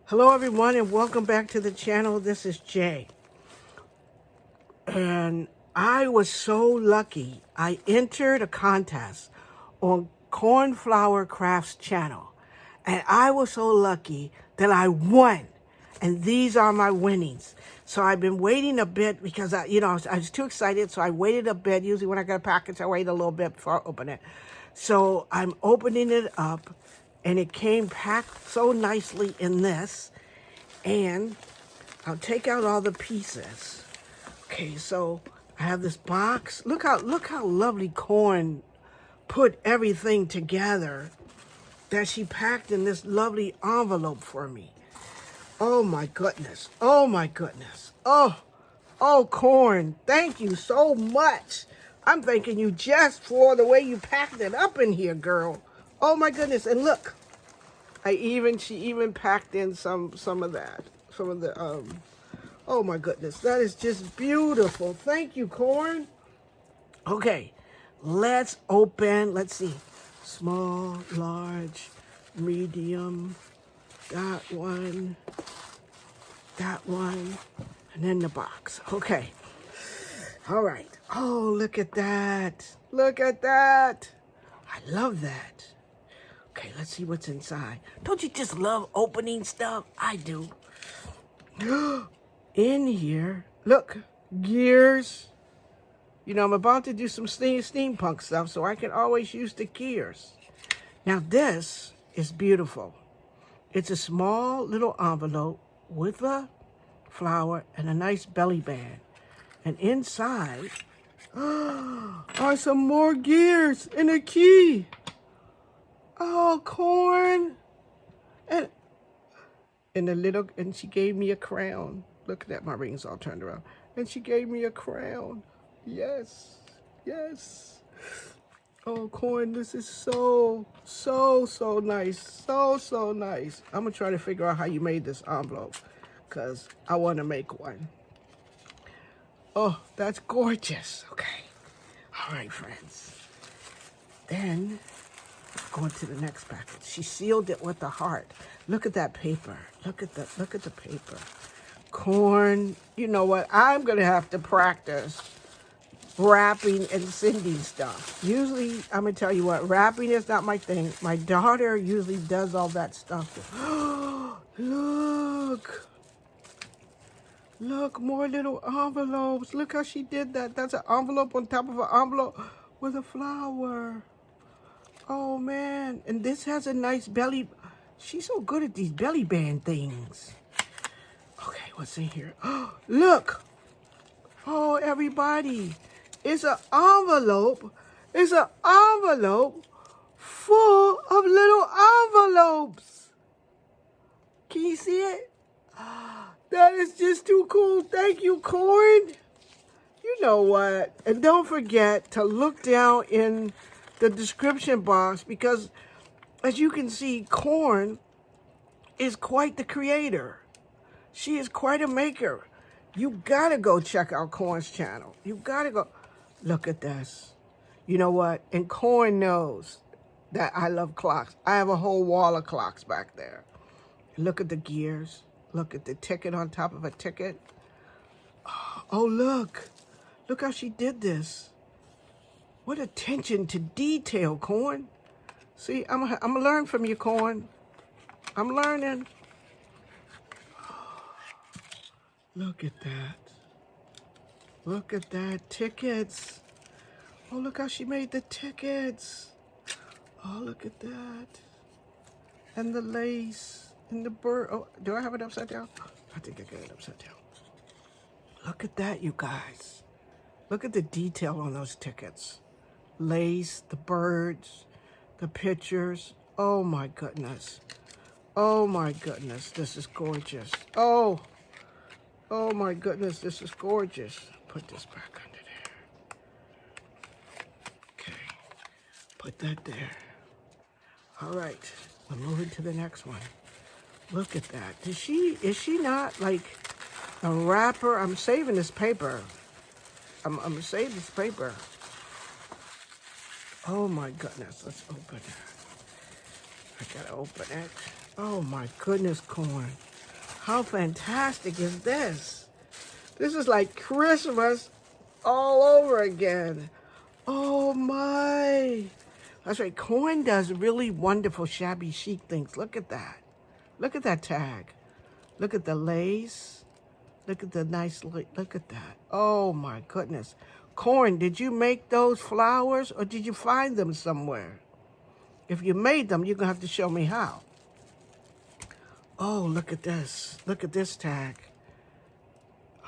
Hello everyone and welcome back to the channel. This is Jay. And I was so lucky. I entered a contest on Cornflower Crafts channel. And I was so lucky that I won. And these are my winnings. So I've been waiting a bit because I was too excited. So I waited a bit. Usually when I get a package, I wait a little bit before I open it. So I'm opening it up and it came packed so nicely in this. And I'll take out all the pieces. Okay, so I have this box. Look how lovely Corn put everything together that she packed in this lovely envelope for me. Oh my goodness. Oh my goodness. Oh Corn, thank you so much. I'm thanking you just for the way you packed it up in here, girl. Oh my goodness. And look, she even packed in some of that. Some of the oh my goodness, that is just beautiful. Thank you, Corn. Okay, let's open. Let's see. Small, large, medium. That one, and then the box. Okay. All right. Oh, look at that. Look at that. I love that. Okay, let's see what's inside. Don't you just love opening stuff? I do. In here, look, gears. I'm about to do some steampunk stuff, so I can always use the gears. Now, this is beautiful. It's a small little envelope with a flower and a nice belly band. And inside are some more gears and a key. Oh, Corn. And she gave me a crown. Look at that, my ring's all turned around. And she gave me a crown. Yes, yes. Oh, Corn, this is so nice. So nice. I'm gonna try to figure out how you made this envelope, because I wanna make one. Oh, that's gorgeous. Okay. All right, friends. Then, going to the next package. She sealed it with a heart. Look at that paper. Look at the paper. Corn, you know what? I'm going to have to practice wrapping and sending stuff. Usually, I'm going to tell you what, wrapping is not my thing. My daughter usually does all that stuff. Look. Look, more little envelopes. Look how she did that. That's an envelope on top of an envelope with a flower. Oh, man. And this has a nice belly. She's so good at these belly band things. Okay, what's in here? Oh, look. Oh, everybody. It's an envelope. It's an envelope full of little envelopes. Can you see it? That is just too cool. Thank you, Corn. You know what? And don't forget to look down in the description box, because as you can see, Corn is quite the creator. She is quite a maker. You gotta go check out Corn's channel. You gotta go. Look at this. You know what? And Corn knows that I love clocks. I have a whole wall of clocks back there. Look at the gears. Look at the ticket on top of a ticket. Oh, look. Look how she did this. What attention to detail, Corn. See, I'm gonna learn from you, Corn. I'm learning. Look at that. Look at that. Tickets. Oh, look how she made the tickets. Oh, look at that. And the lace. And the bird. Oh, do I have it upside down? I think I got it upside down. Look at that, you guys. Look at the detail on those tickets. Lace, the birds, the pictures. Oh, my goodness. Oh, my goodness. This is gorgeous. Oh my goodness, this is gorgeous. Put this back under there. Okay, put that there. All right, we're moving to the next one. Look at that. Is she not like a wrapper? I'm saving this paper. I'm gonna save this paper. Oh my goodness, let's open it. I gotta open it. Oh my goodness, Corn. How fantastic is this? This is like Christmas all over again. Oh my. That's right. Corn does really wonderful shabby chic things. Look at that. Look at that tag. Look at the lace. Look at the nice, look at that. Oh my goodness. Corn, did you make those flowers or did you find them somewhere? If you made them, you're going to have to show me how. Oh, look at this. Look at this tag.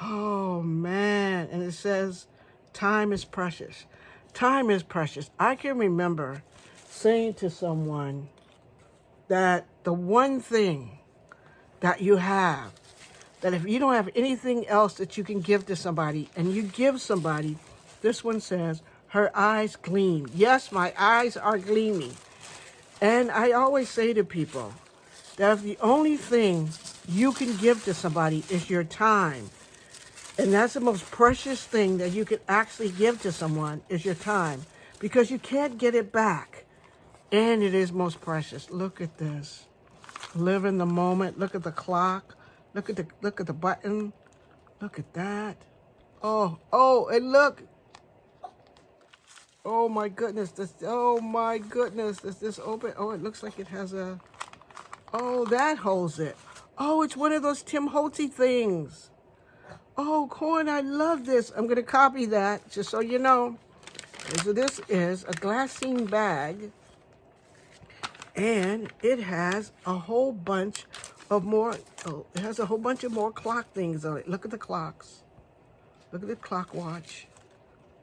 Oh, man. And it says, time is precious. Time is precious. I can remember saying to someone that the one thing that you have, that if you don't have anything else that you can give to somebody, and you give somebody, this one says, her eyes gleam. Yes, my eyes are gleaming. And I always say to people that if the only thing you can give to somebody is your time, and that's the most precious thing that you could actually give to someone is your time, because you can't get it back. And it is most precious. Look at this. Live in the moment. Look at the clock. Look at the button. Look at that. Oh, and look. Oh my goodness. Oh my goodness. Is this open? Oh, it looks like it has a, oh, that holds it. Oh, it's one of those Tim Holtzy things. Oh, Corn, I love this. I'm going to copy that just so you know. So this is a glassine bag, and it has a whole bunch of more, it has a whole bunch of more clock things on it. Look at the clocks. Look at the clock watch.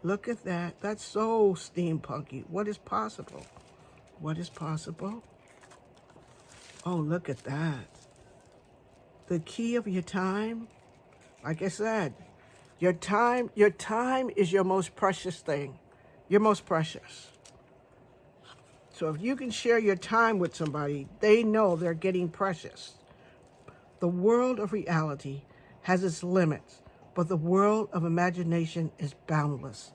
Look at that. That's so steampunky. What is possible? What is possible? Oh, look at that. The key of your time. Like I said, your time is your most precious thing. Your most precious. So if you can share your time with somebody, they know they're getting precious. The world of reality has its limits, but the world of imagination is boundless.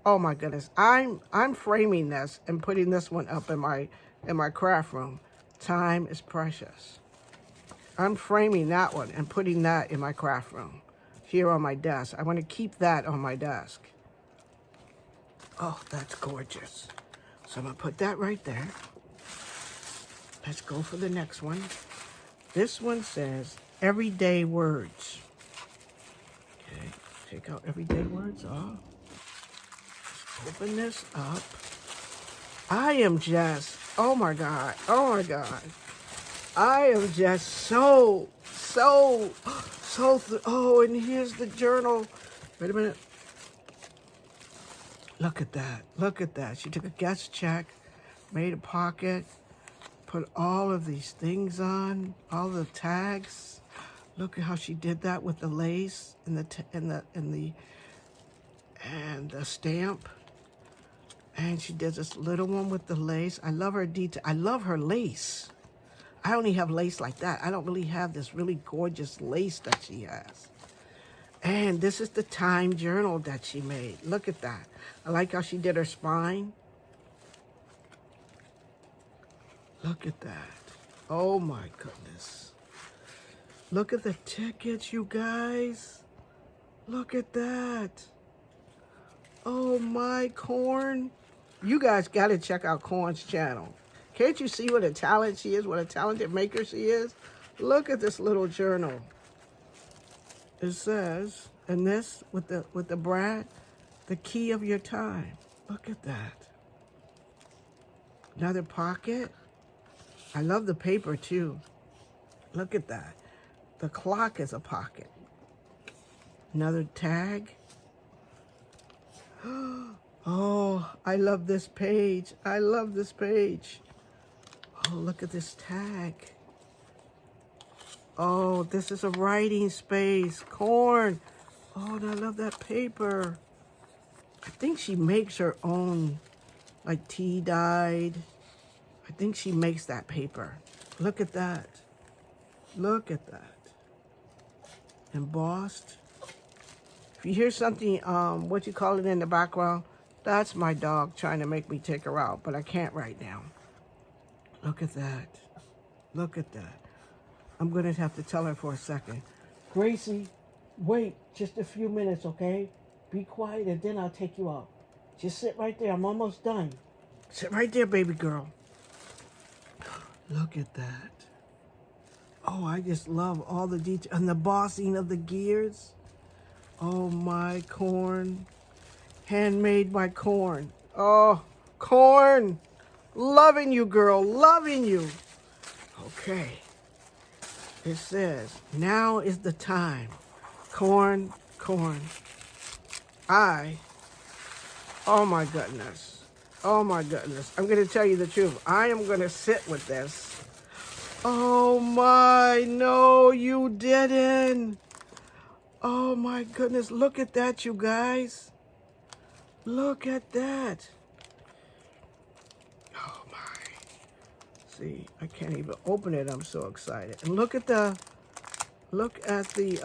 Oh my goodness. I'm framing this and putting this one up in my craft room. Time is precious. I'm framing that one and putting that in my craft room here on my desk. I want to keep that on my desk. Oh, that's gorgeous. So I'm going to put that right there. Let's go for the next one. This one says, everyday words. Okay, take out everyday words off. Let's open this up. I am just, oh my God. I am just so, oh, and here's the journal. Wait a minute. Look at that. She took a guest check, made a pocket, put all of these things on, all the tags. Look at how she did that with the lace and the stamp. And she did this little one with the lace. I love her detail. I love her lace. I only have lace like that. I don't really have this really gorgeous lace that she has. And this is the time journal that she made. Look at that. I like how she did her spine. Look at that. Oh my goodness. Look at the tickets, you guys. Look at that. Oh my, Corn. You guys got to check out Corn's channel. Can't you see what a talent she is, what a talented maker she is? Look at this little journal. It says, and this with the brand, the key of your time. Look at that. Another pocket. I love the paper too. Look at that. The clock is a pocket. Another tag. Oh, I love this page. I love this page. Oh, look at this tag. Oh, this is a writing space. Corn. Oh, and I love that paper. I think she makes her own, like tea dyed. I think she makes that paper. Look at that. Look at that. Embossed. If you hear something, what you call it in the background, that's my dog trying to make me take her out, but I can't right now. Look at that. Look at that. I'm going to have to tell her for a second. Gracie, wait just a few minutes, okay? Be quiet and then I'll take you out. Just sit right there. I'm almost done. Sit right there, baby girl. Look at that. Oh, I just love all the detail and the bossing of the gears. Oh, my corn. Handmade by Corn. Oh, Corn. Loving you, girl. Loving you. Okay. It says, now is the time. Corn, Corn. Oh my goodness. Oh my goodness. I'm going to tell you the truth. I am going to sit with this. Oh my, no, you didn't. Oh my goodness. Look at that, you guys. Look at that. Oh my. See, I can't even open it. I'm so excited. And look at the look at the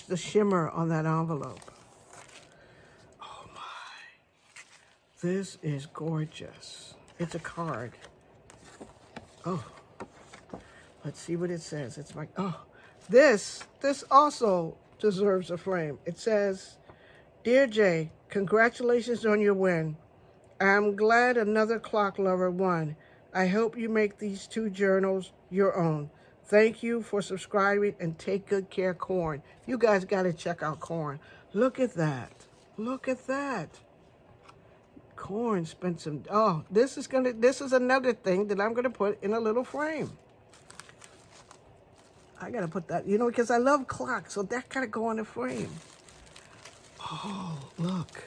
the shimmer on that envelope. Oh my. This is gorgeous. It's a card. Oh. Let's see what it says. It's like, oh, this also deserves a frame. It says, Dear Jay, congratulations on your win. I'm glad another clock lover won. I hope you make these 2 journals your own. Thank you for subscribing and take good care, Corn. You guys got to check out Corn. Look at that. Look at that. Corn spent some, oh, this is another thing that I'm going to put in a little frame. I got to put that, you know, because I love clocks, so that got to go in a frame. Oh, look.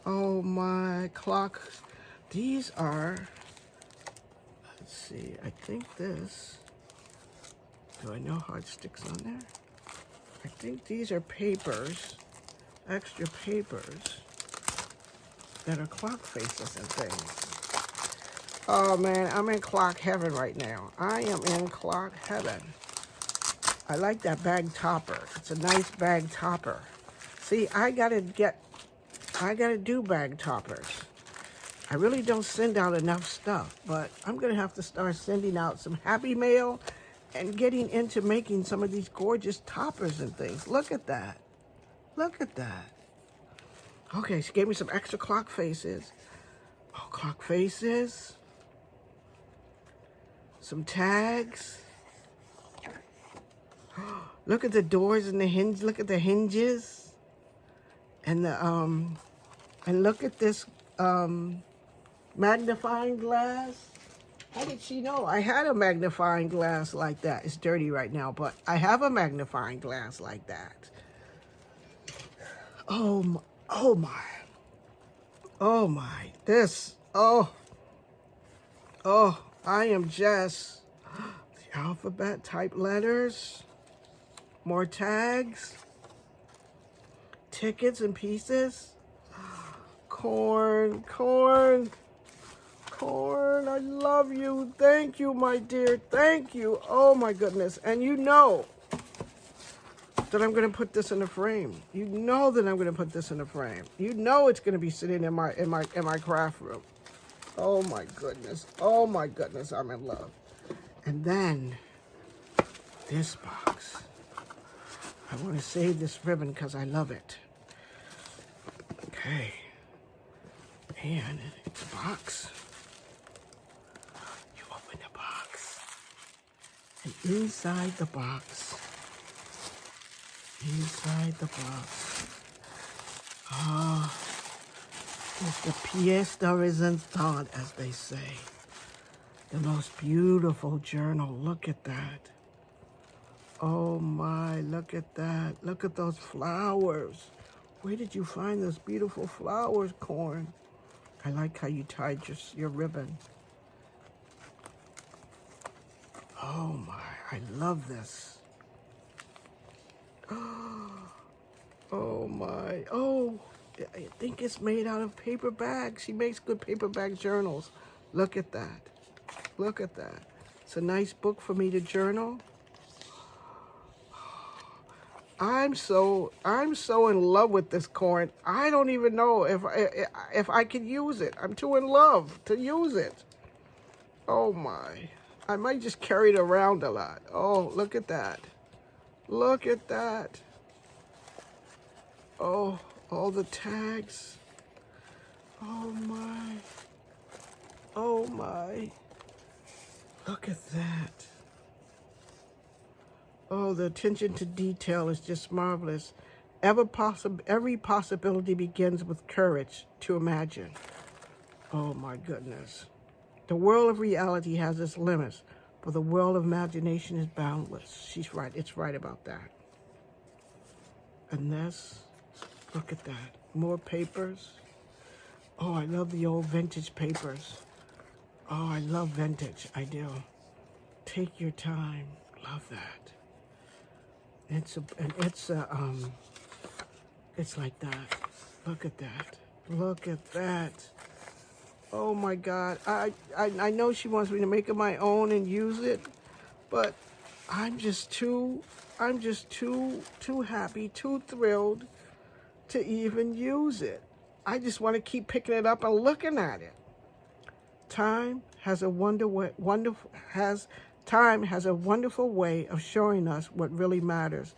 Oh, my clocks. These are, let's see, I think this, do I know how it sticks on there? I think these are papers, extra papers, that are clock faces and things. Oh, man, I'm in clock heaven right now. I am in clock heaven. I like that bag topper. It's a nice bag topper. See, I gotta do bag toppers. I really don't send out enough stuff, but I'm gonna have to start sending out some Happy Mail and getting into making some of these gorgeous toppers and things. Look at that. Look at that. Okay, she gave me some extra clock faces. Oh, clock faces. Some tags. Look at the doors and the hinge. Look at the hinges. And the and look at this magnifying glass. How did she know? I had a magnifying glass like that. It's dirty right now, but I have a magnifying glass like that. Oh my, oh my. Oh my. This. Oh. Oh, I am just the alphabet type letters. More tags. Tickets and pieces. Corn, Corn, Corn, I love you. Thank you, my dear. Thank you. Oh my goodness. And you know that I'm going to put this in a frame. You know that I'm going to put this in a frame. You know it's going to be sitting in my craft room. Oh my goodness. Oh my goodness, I'm in love. And then this box. I want to save this ribbon because I love it. Okay. And the box. You open the box. And inside the box. Inside the box. Ah. It's the pièce de résistance, as they say. The most beautiful journal. Look at that. Oh my, look at that. Look at those flowers. Where did you find those beautiful flowers, Corn? I like how you tied your ribbon. Oh my, I love this. Oh my, oh, I think it's made out of paper bags. She makes good paper bag journals. Look at that. Look at that. It's a nice book for me to journal. I'm so in love with this corn. I don't even know if I could use it. I'm too in love to use it. Oh my. I might just carry it around a lot. Oh, look at that. Look at that. Oh, all the tags. Oh my. Oh my. Look at that. Oh, the attention to detail is just marvelous. Every possibility begins with courage to imagine. Oh my goodness. The world of reality has its limits, but the world of imagination is boundless. She's right. It's right about that. And this, look at that. More papers. Oh, I love the old vintage papers. Oh, I love vintage. I do. Take your time. Love that. It's like that. Look at that. Look at that. Oh my God. I know she wants me to make it my own and use it, but I'm just too happy, too thrilled to even use it. I just want to keep picking it up and looking at it. Time has a wonderful way of showing us what really matters.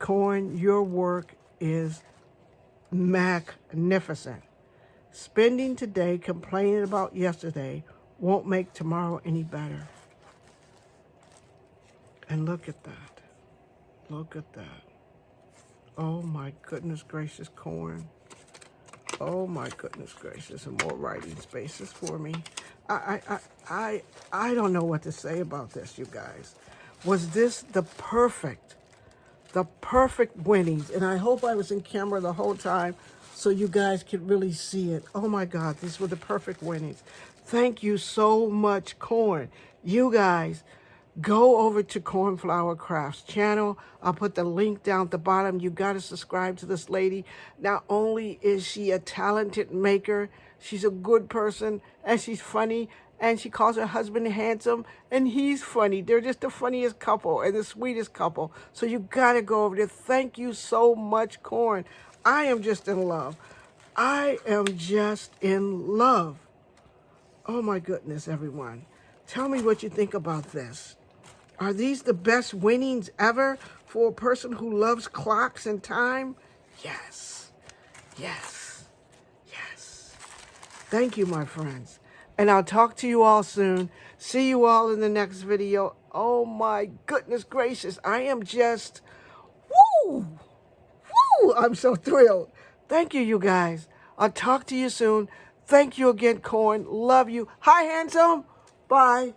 Corn, your work is magnificent. Spending today complaining about yesterday won't make tomorrow any better. And look at that. Look at that. Oh my goodness gracious, Corn. Oh my goodness gracious, and more writing spaces for me. I don't know what to say about this, you guys. Was this the perfect winnings? And I hope I was in camera the whole time so you guys could really see it. Oh my God, these were the perfect winnings. Thank you so much, Corn. You guys, go over to Cornflower Crafts channel. I'll put the link down at the bottom. You got to subscribe to this lady. Not only is she a talented maker, she's a good person, and she's funny, and she calls her husband handsome, and he's funny. They're just the funniest couple and the sweetest couple. So you got to go over there. Thank you so much, Corn. I am just in love. I am just in love. Oh my goodness, everyone. Tell me what you think about this. Are these the best winnings ever for a person who loves clocks and time? Yes, yes, yes. Thank you, my friends. And I'll talk to you all soon. See you all in the next video. Oh my goodness gracious. I am just, woo, woo. I'm so thrilled. Thank you, you guys. I'll talk to you soon. Thank you again, Corn. Love you. Hi, handsome. Bye.